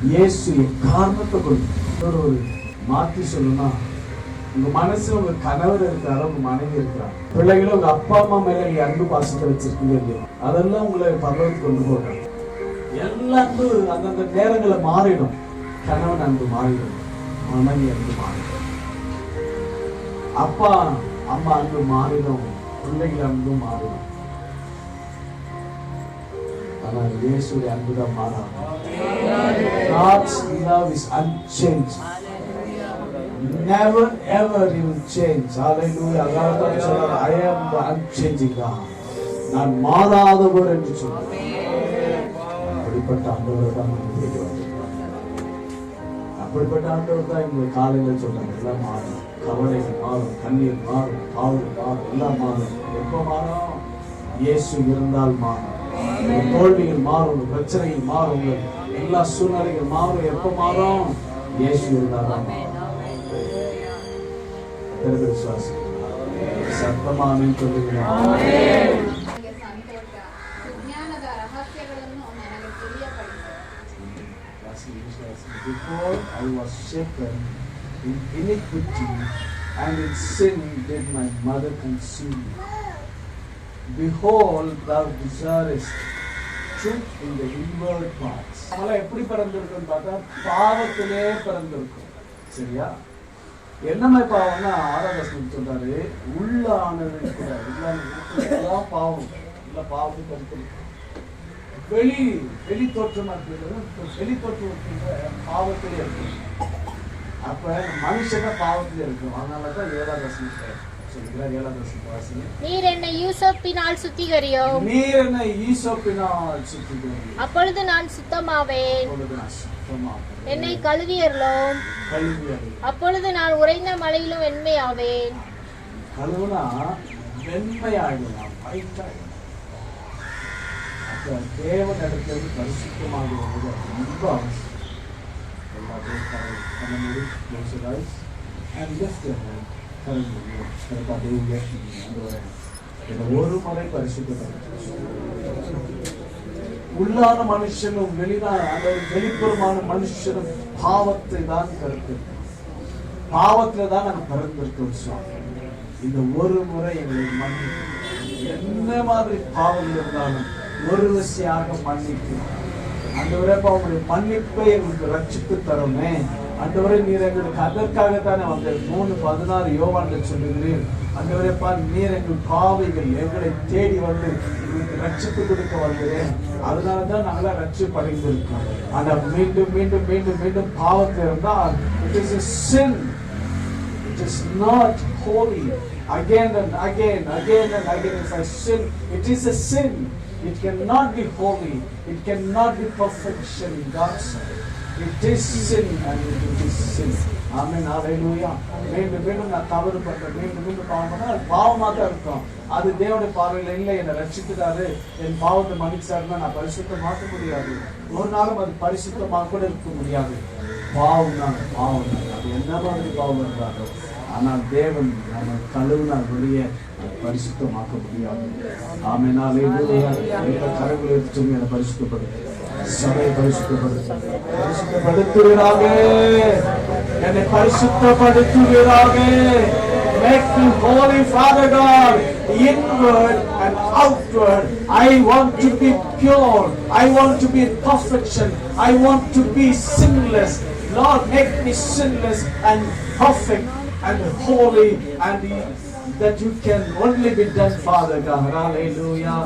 இயேசு காரணத்தை ஒரு மாற்றி சொல்லணும்னா, உங்க மனசுல உங்க கணவர் இருக்கிறாரோ, உங்க மனைவி இருக்கிறார், பிள்ளைகளும் உங்க அப்பா அம்மா மேல நீங்க அன்பு பாசத்தை வச்சிருக்கீங்க இல்லையா, அதெல்லாம் உங்களை பரலோகத்துக்கு கொண்டு போகணும். எல்லா அன்பு அந்தந்த நேரங்களை மாறிடும். கணவன் அன்பு மாறிடும், மனைவி அன்பு மாறிடும், அப்பா அம்மா அன்பு மாறிடும், பிள்ளைகள் அன்பு மாறிடும். ஆனா இயேசுடைய அன்பு தான் மாறாது. God's love is unchanged. Never ever he will change. Hallelujah. I am the unchanging God. நான் மாறாதவர் என்று சொல்றேன். அப்படிப்பட்ட ஆண்டவர் தான் அப்படிப்பட்ட ஆண்டவர் தான் இந்த காலையில சொல்றாங்க. எல்லாம் மாறும், கவலைகள் மாறும், கண்ணீர் மாறும், காவல் மாறும், எல்லாம் மாறும். எப்ப மாறும்? இயேசு இருந்தால் மாறும். தோல்விகள் மாறும், பிரச்சனைகள் மாறும், எல்லா சூழ்நிலைகள் மாறும். எப்ப மாறும்? இயேசு இருந்தால் தான் மாறும். விசுவாசி சத்தமான Before I was shapen in iniquity and in sin did my mother conceive me. Behold, thou desirest truth in the inward parts. நம்மள எப்படி பிறந்திருக்குன்னு பார்த்தா பாவத்திலே பிறந்திருக்கும். சரியா? என்னமே பாவம்னா 6ஆம் வசனம் சொல்றாரு, உள்ள ஆனது கூட எல்லாம் பாவம், இல்ல பாவத்துக்கு கருத்து. வெளி தோற்றமா இருக்கிறது, வெளி தோற்றம் பாவத்திலே இருக்கு. அப்ப மனுஷன பாவத்திலே இருக்கும். அதனாலதான் 7ஆம் வசனம் சொல்லுகிறார். 7ஆம் வசனம் வாசிங்க. நீர் என்னை ஈசோப்பினால் சுத்திகரியும், நீர் என்னை ஈசோப்பினால் சுத்திகரியும், அப்பொழுது நான் சுத்தமாவேன். என்னை கழுவியறலும், அப்பொழுது நான் உறைந்த மலையிலும் வெண்மையாவேன். கழுவுனா வெண்மையாயிடலாம், ஒயிட்டாயிடலாம். அப்ப தேவன் இடத்துல பரிசுத்தமாக ரொம்ப அவசியம். ஒரு முறை பரிசுத்தப்படுத்த உள்ளான மனுஷனும் வெளிப்புறமான மனுஷனும் பாவத்தை தான் கருத்து, பாவத்துல தான் நாங்கள் பிறந்திருக்கோம். இந்த ஒரு முறை எங்களை மன்னிக்கும். என்ன மாதிரி பாவம் இருந்தாலும் ஒரு விஷயாக மன்னிக்கும். ஆண்டவரே, உங்களுடைய மன்னிப்பை எங்களுக்கு ரட்சித்து தருமே. ஆண்டவரே, நீர் எங்களுக்கு அதற்காகத்தானே வந்து 3:16 யோவான்ல சொல்லுகிறீர். ஆண்டவரே, நீர் எங்கள் பாவிகள் எங்களை தேடி வந்து எங்களுக்கு ரட்சித்து கொடுக்க வருகிறேன். அதனாலதான் நாங்களா ரட்சிப்படைந்திருக்கோம். ஆனா மீண்டும் மீண்டும் மீண்டும் மீண்டும் பாவத்தில் இருந்தால் it is a sin. It is not holy. Again and again and again if I sin, it is a sin. It cannot be holy. It cannot be perfection in God's sight. It is sin and it is sin. Amen. Hallelujah. மீண்டும் மீண்டும் நான் தவறு பண்றேன், மீண்டும் மீண்டும் பாவம் பண்ணா அது பாவமாக தான் இருக்கும். அது தேவனுடைய பார்வையில் இல்லை. என்னை ரட்சிக்கிறாரு, என் பாவத்தை மன்னிச்சாருன்னா நான் பரிசுத்தமாக்க முடியாது. ஒரு நாளும் அது பரிசுத்தமாக கூட இருக்க முடியாது. பாவம் தான், பாவம் தான். அது என்ன மாதிரி பாவம் இருந்தாலும் ஆனால் தேவன் நம்ம கழுவினால் வெளியே பரிசுத்தமாக்க முடியாது. ஆமென். ஹல்லேலூயா. கரங்களை எடுத்து சொல்லி அதை பரிசுத்தப்படுத்து, சபையை பரிசுத்தப்படுத்துவீராக, என்னை பரிசுத்தப்படுத்துவீராக. Make me holy, Father God, inward and outward. I want to be pure. I want to be in perfection. I want to be sinless. Lord, make me sinless and perfect and holy, and that you can only be done, Father God. Hallelujah.